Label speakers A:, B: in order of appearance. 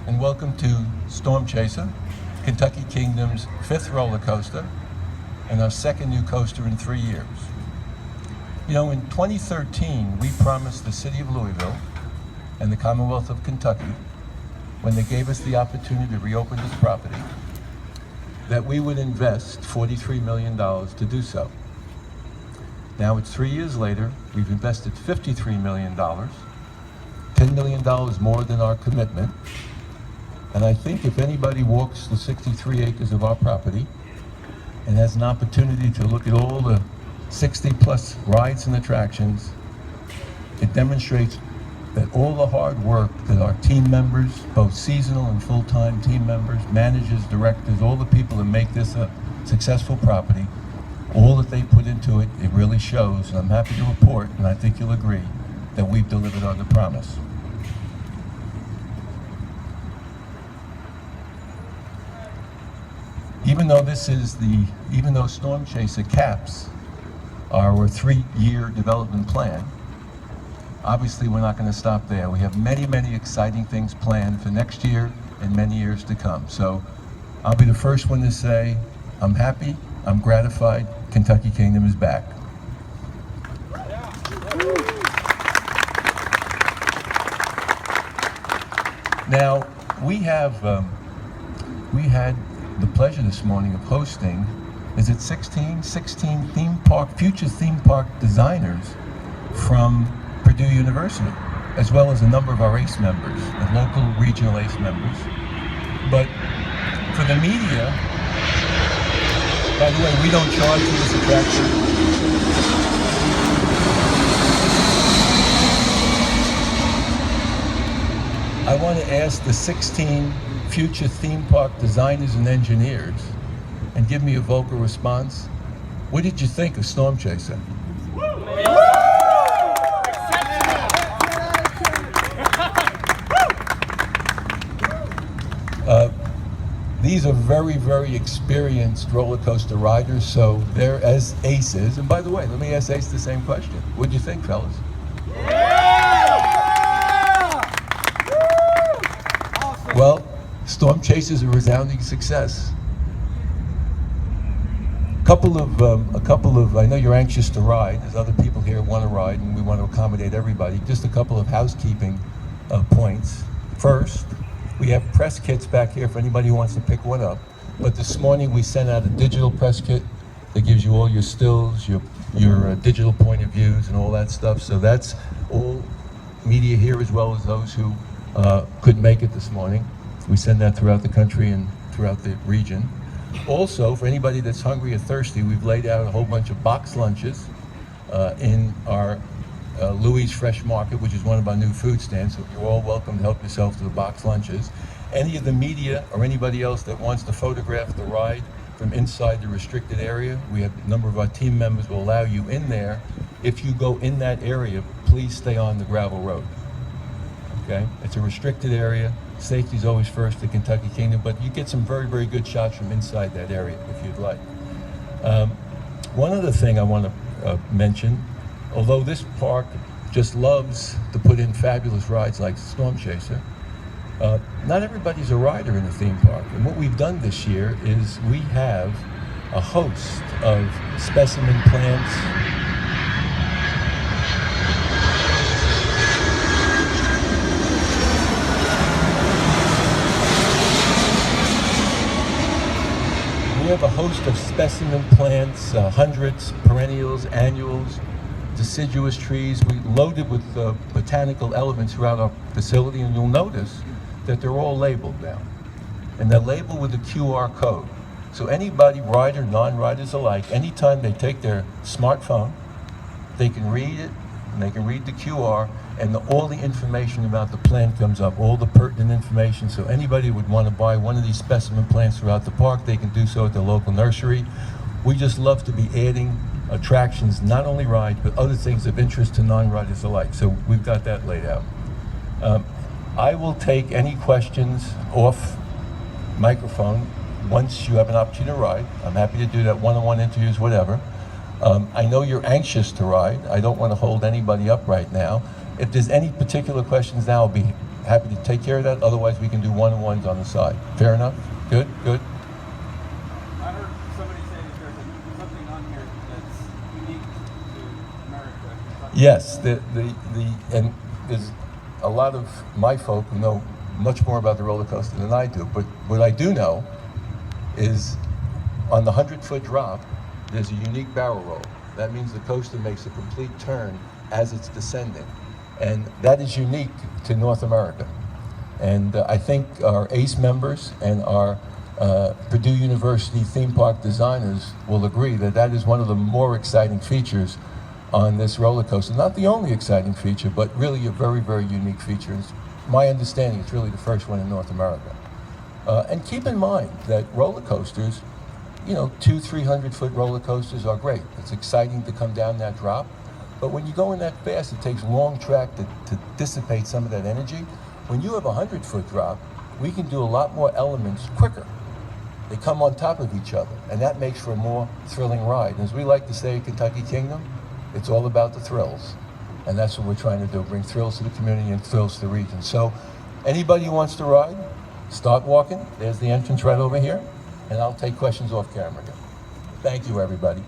A: and welcome to Storm Chaser, Kentucky Kingdom's 5th roller coaster and our 2nd new coaster in 3 years. You know, in 2013, we promised the city of Louisville and the Commonwealth of Kentucky, when they gave us the opportunity to reopen this property, that we would invest $43 million to do so. Now it's 3 years later, we've invested $53 million, $10 million more than our commitment. And I think if anybody walks the 63 acres of our property and has an opportunity to look at all the 60 plus rides and attractions, it demonstrates that all the hard work that our team members, both seasonal and full-time team members, managers, directors, all the people that make this a successful property, all that they put into it, it really shows. And I'm happy to report, and I think you'll agree, that we've delivered on the promise. Even though Storm Chaser caps our 3-year development plan, obviously we're not going to stop there. We have many, many exciting things planned for next year and many years to come. So I'll be the first one to say, I'm happy, I'm gratified, Kentucky Kingdom is back. Now, we had the pleasure this morning of hosting, is it 16 future theme park designers from Purdue University, as well as a number of our ACE members, and local regional ACE members. But for the media, by the way, we don't charge for this attraction. I want to ask the 16 future theme park designers and engineers, and give me a vocal response. What did you think of Storm Chaser? These are very, very experienced roller coaster riders, so they're as aces. And by the way, let me ask Ace the same question. What do you think, fellas? Well, Storm Chaser is a resounding success. A couple of, I know you're anxious to ride. There's other people here who want to ride, and we want to accommodate everybody. Just a couple of housekeeping points. First, we have press kits back here for anybody who wants to pick one up. But this morning we sent out a digital press kit that gives you all your stills, your digital point of views, and all that stuff. So that's all media here, as well as those who couldn't make it this morning. We send that throughout the country and throughout the region. Also, for anybody that's hungry or thirsty, we've laid out a whole bunch of box lunches in our Louis Fresh Market, which is one of our new food stands. So you're all welcome to help yourself to the box lunches. Any of the media or anybody else that wants to photograph the ride from inside the restricted area, we have a number of our team members will allow you in there. If you go in that area, please stay on the gravel road. Okay? It's a restricted area. Safety is always first at Kentucky Kingdom, but you get some very, very good shots from inside that area if you'd like. One other thing I want to mention, although this park just loves to put in fabulous rides like Storm Chaser, not everybody's a rider in the theme park. And what we've done this year is we have a host of specimen plants, we have a host of specimen plants, hundreds, perennials, annuals, deciduous trees. We loaded with botanical elements throughout our facility, and you'll notice that they're all labeled now. And they're labeled with a QR code. So anybody, rider, non-riders alike, anytime they take their smartphone, they can read it, and they can read the QR, and all the information about the plant comes up, all the pertinent information. So anybody would want to buy one of these specimen plants throughout the park, they can do so at the local nursery. We just love to be adding attractions, not only rides, but other things of interest to non-riders alike. So we've got that laid out. I will take any questions off microphone once you have an opportunity to ride. I'm happy to do that, one-on-one interviews, whatever. I know you're anxious to ride. I don't want to hold anybody up right now. If there's any particular questions now, I'll be happy to take care of that. Otherwise, we can do one-on-ones on the side. Fair enough? Good, good.
B: I heard somebody say that there's something on here that's unique to America.
A: Yes, and there's a lot of my folk who know much more about the roller coaster than I do. But what I do know is on the 100-foot drop, there's a unique barrel roll. That means the coaster makes a complete turn as it's descending. And that is unique to North America. And I think our ACE members and our Purdue University theme park designers will agree that that is one of the more exciting features on this roller coaster. Not the only exciting feature, but really a very, very unique feature. It's my understanding it's really the first one in North America. And keep in mind that roller coasters, 200-300-foot roller coasters are great. It's exciting to come down that drop. But when you go in that fast, it takes long track to dissipate some of that energy. When you have a 100-foot drop, we can do a lot more elements quicker. They come on top of each other, and that makes for a more thrilling ride. And as we like to say at Kentucky Kingdom, it's all about the thrills. And that's what we're trying to do, bring thrills to the community and thrills to the region. So anybody who wants to ride, start walking. There's the entrance right over here, and I'll take questions off camera. Thank you, everybody.